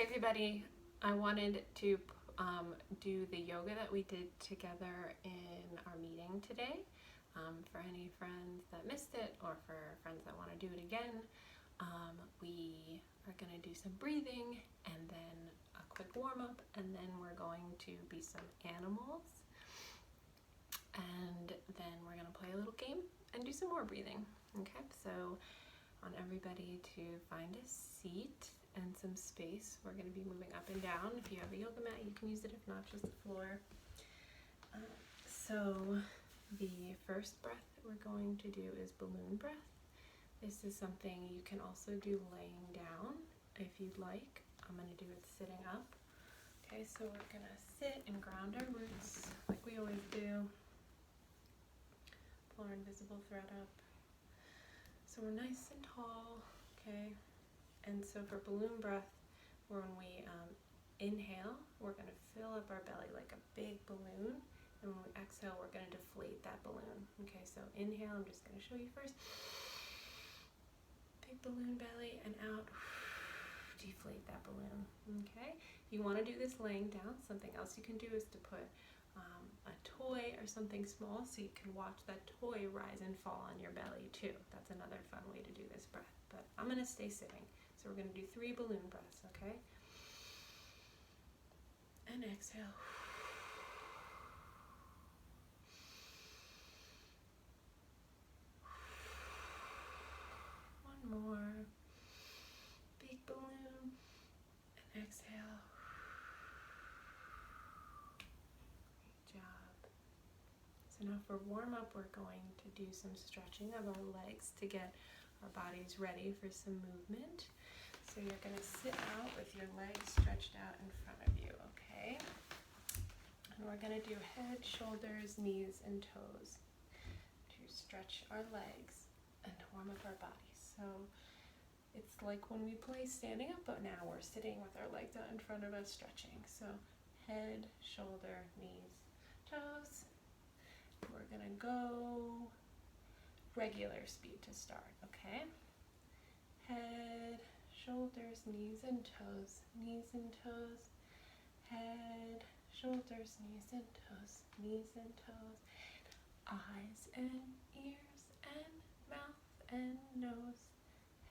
Hey everybody, I wanted to do the yoga that we did together in our meeting today. For any friends that missed it or for friends that want to do it again, we are going to do some breathing and then a quick warm-up, and then we're going to be some animals, and then we're going to play a little game and do some more breathing. Okay, so I want everybody to find a seat and some space. We're going to be moving up and down. If you have a yoga mat, you can use it. If not, just the floor. So the first breath we're going to do is balloon breath. This is something you can also do laying down if you'd like. I'm going to do it sitting up. Okay, so we're going to sit and ground our roots like we always do. Pull our invisible thread up. So we're nice and tall, okay? And so for balloon breath, when we inhale, we're going to fill up our belly like a big balloon. And when we exhale, we're going to deflate that balloon. Okay, so inhale, I'm just going to show you first. Big balloon belly, and out. Deflate that balloon. Okay, if you want to do this laying down, something else you can do is to put a toy or something small so you can watch that toy rise and fall on your belly too. That's another fun way to do this breath. But I'm going to stay sitting. So we're going to do 3 balloon breaths, okay? And exhale. One more. Big balloon. And exhale. Great job. So now for warm up, we're going to do some stretching of our legs to get our bodies ready for some movement. So you're going to sit out with your legs stretched out in front of you, okay? And we're going to do head, shoulders, knees, and toes to stretch our legs and warm up our bodies. So it's like when we play standing up, but now we're sitting with our legs out in front of us stretching. So head, shoulder, knees, toes. We're going to go regular speed to start, okay? Head, shoulders, knees and toes, knees and toes, head, shoulders, knees and toes, knees and toes, eyes and ears and mouth and nose,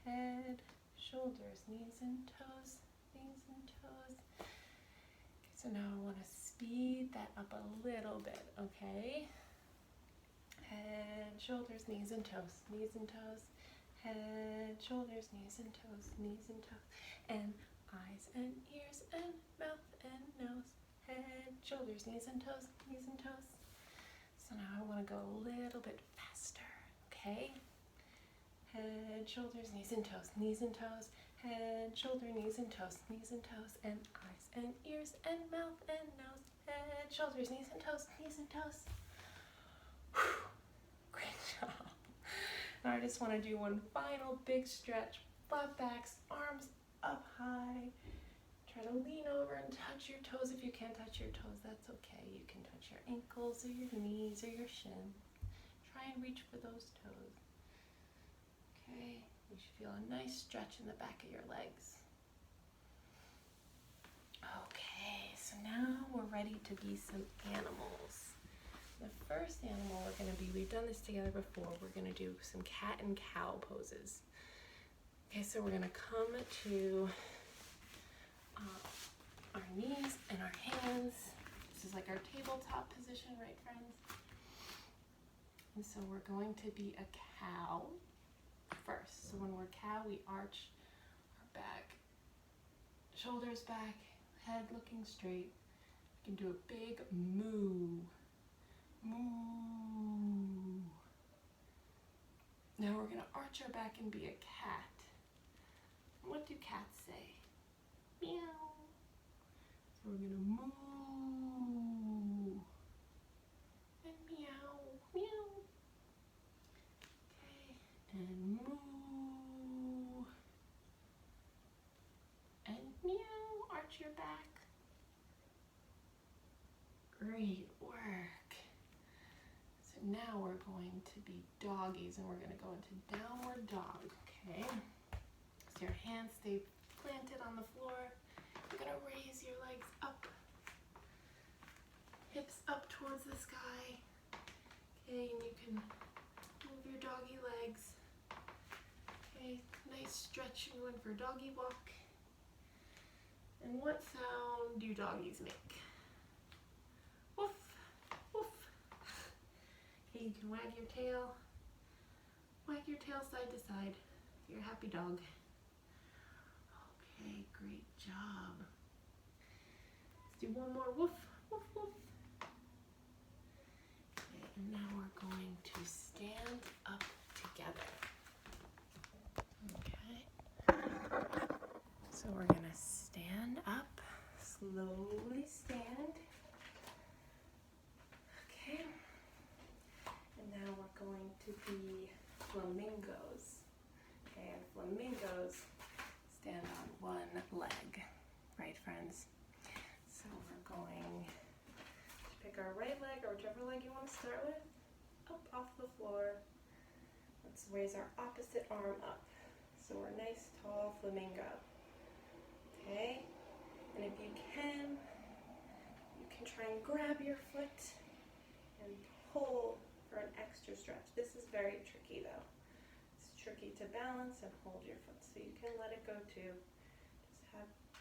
head, shoulders, knees and toes, knees and toes. Okay, so now I want to speed that up a little bit, okay? Head, shoulders, knees and toes, knees and toes. Head, shoulders, knees and toes, knees and toes, and eyes and ears and mouth and nose, head, shoulders, knees and toes, knees and toes. So now I want to go a little bit faster, okay? Head, shoulders, knees and toes, head, shoulder, knees and toes, and eyes and ears and mouth and nose, head, shoulders, knees and toes, knees and toes. Whew. Great job. Now I just want to do one final big stretch. Flat backs, arms up high. Try to lean over and touch your toes. If you can't touch your toes, that's okay. You can touch your ankles or your knees or your shin. Try and reach for those toes. Okay, you should feel a nice stretch in the back of your legs. Okay, so now we're ready to be some animals. The first animal we're going to be, we've done this together before, we're going to do some cat and cow poses. Okay, so we're going to come to our knees and our hands. This is like our tabletop position, right, friends? And so we're going to be a cow first. So when we're cow, we arch our back, shoulders back, head looking straight. We can do a big moo. Moo. Now we're going to arch our back and be a cat. What do cats say? Meow. So we're going to moo. And meow. Meow. Okay. And moo. And meow. Arch your back. Great work. Now we're going to be doggies, and we're going to go into downward dog, okay? So your hands stay planted on the floor, legs up, hips up towards the sky. Okay, and you can move your doggy legs. Okay, nice stretch going for doggy walk. And what sound do doggies make? Woof, woof. Okay, you can wag your tail. Wag your tail side to side. You're a happy dog. Okay, great job. Let's do one more. Woof, woof, woof. Okay, and now we're going to stand up together. Okay. So we're going to stand up, slowly stand. Okay. And now we're going to be flamingos. Okay, and flamingos stand on one leg, right friends? So we're going to pick our right leg or whichever leg you want to start with, up off the floor. Let's raise our opposite arm up. So we're nice tall flamingo. Okay, and if you can try and grab your foot and pull for an extra stretch. This is very tricky though. It's tricky to balance and hold your foot, so you can let it go too.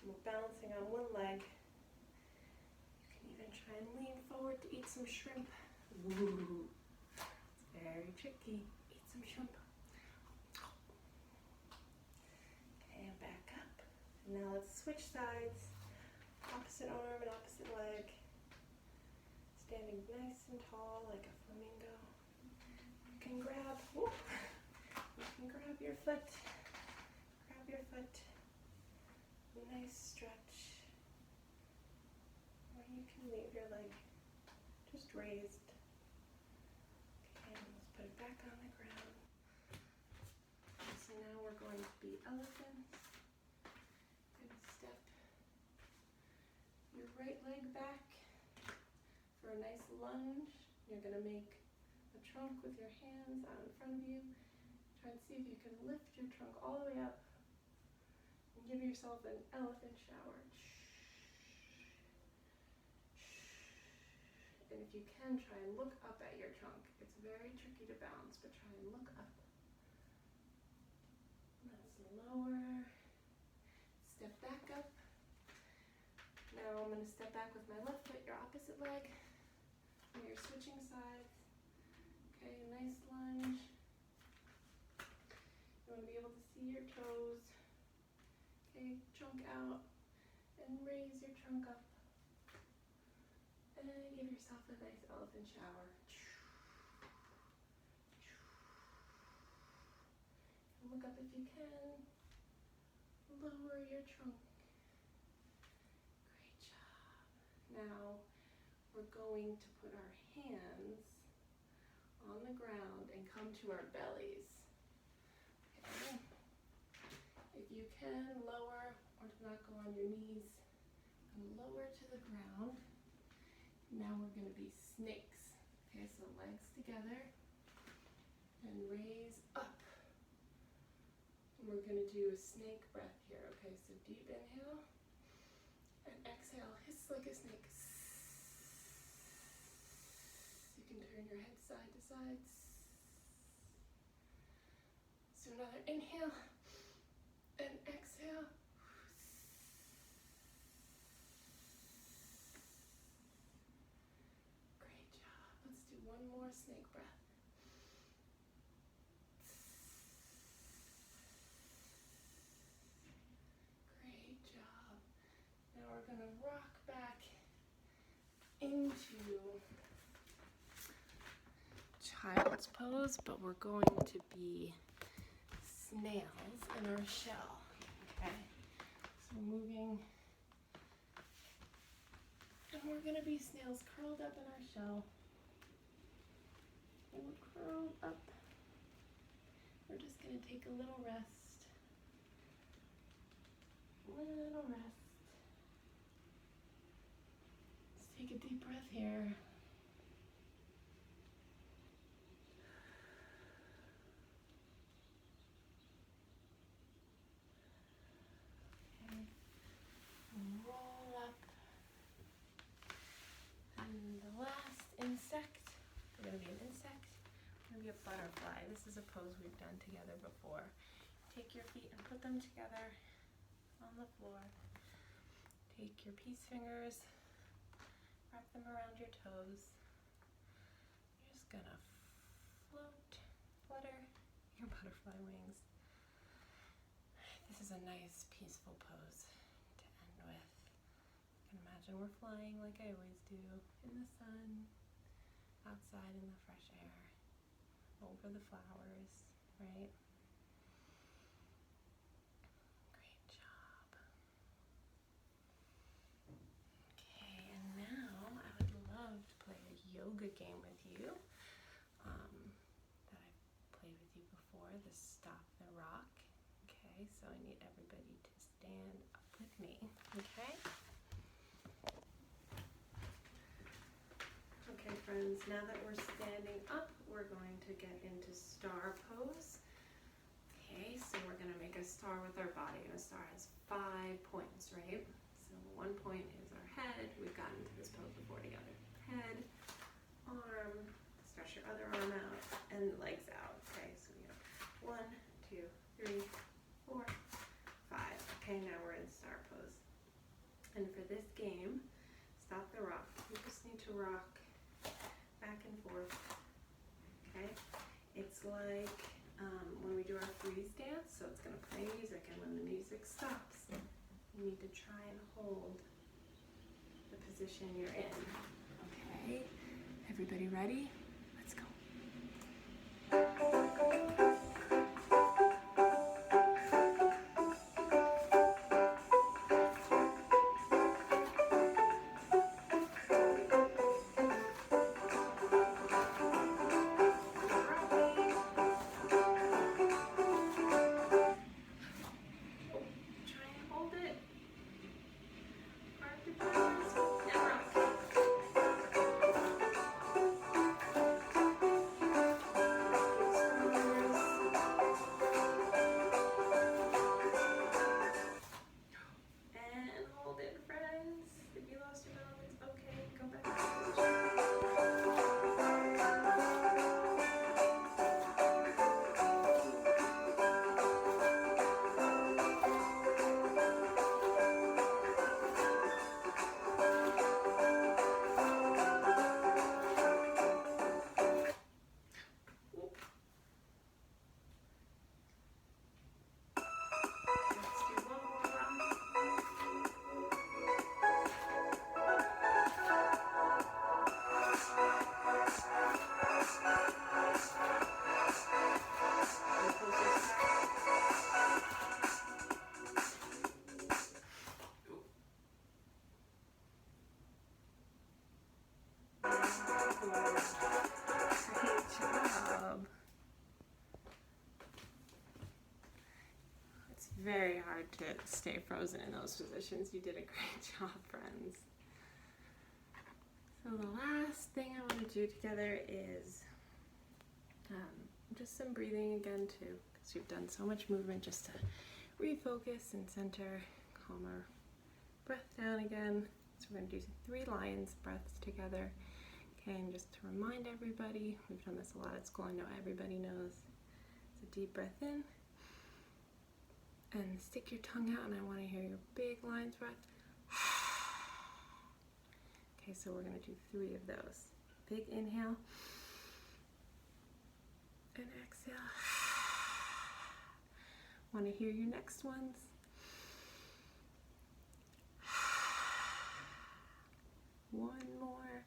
We're balancing on one leg. You can even try and lean forward to eat some shrimp. Ooh, it's very tricky. Eat some shrimp. Okay, and back up. And now let's switch sides. Opposite arm and opposite leg. Standing nice and tall like a flamingo. You can grab, whoop, you can grab your foot. Grab your foot. Nice stretch. Or you can leave your leg just raised. Okay, let's put it back on the ground. So now we're going to be elephants. Going to step your right leg back for a nice lunge. You're going to make a trunk with your hands out in front of you. Try and see if you can lift your trunk all the way up. Give yourself an elephant shower. And if you can, try and look up at your trunk. It's very tricky to balance, but try and look up. Let's lower. Step back up. Now I'm going to step back with my left foot, your opposite leg. And you're switching sides. Okay, nice lunge. You want to be able to see your toes. Okay, trunk out and raise your trunk up. And give yourself a nice elephant shower. And look up if you can. Lower your trunk. Great job. Now we're going to put our hands on the ground and come to our bellies. Okay. If you can, lower or do not go on your knees and lower to the ground. Now we're going to be snakes. Okay, so legs together and raise up. And we're going to do a snake breath here. Okay, so deep inhale and exhale. Hiss like a snake. You can turn your head side to side. So another inhale and exhale. Great job. Let's do one more snake breath. Great job. Now we're going to rock back into child's pose, but we're going to be snails in our shell. Okay, so moving, and we're going to be snails curled up in our shell. And we're curled up. We're just going to take a little rest. Little rest. Let's take a deep breath here. Okay. Roll up. going to be an insect. I'm going to be a butterfly. This is a pose we've done together before. Take your feet and put them together on the floor. Take your peace fingers, wrap them around your toes. You're just going to flutter your butterfly wings. This is a nice, peaceful pose to end with. You can imagine we're flying like I always do, in the sun, outside in the fresh air, over the flowers, right? Great job. Okay, and now I would love to play a yoga game with you that I've played with you before, the Stop the Rock. Okay, so I need everybody to stand up with me, okay? Okay, friends, now that we're standing up, we're going to get into star pose. Okay, so we're going to make a star with our body, and a star has 5 points, right? So 1 point is our head. We've gotten to this pose before together. Head, arm, stretch your other arm out, and legs out. Okay, so we have 1, 2, 3, 4, 5. Okay, now we're in star pose. And for this game, Stop the Rock, you just need to rock back and forth. Okay, it's like when we do our freeze dance, so it's going to play music, and when the music stops, you need to try and hold the position you're in. Okay, everybody ready? Let's go. Try and hold it. Park your fingers and rock. And hold it, friends. If you lost your balance, it's okay. Go back to position. Let's do one more round. And close your eyes. Great job. It's very hard to stay frozen in those positions. You did a great job, friends. So the last thing I want to do together is just some breathing again too, because we've done so much movement, just to refocus and center, calm our breath down again. So we're going to do 3 lions breaths together. Okay, and just to remind everybody, we've done this a lot at school, I know everybody knows. It's a deep breath in, and stick your tongue out, and I want to hear your big lion's breath. Okay, so we're going to do 3 of those. Big inhale, and exhale. Want to hear your next ones? One more.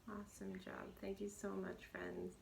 Awesome job. Thank you so much, friends.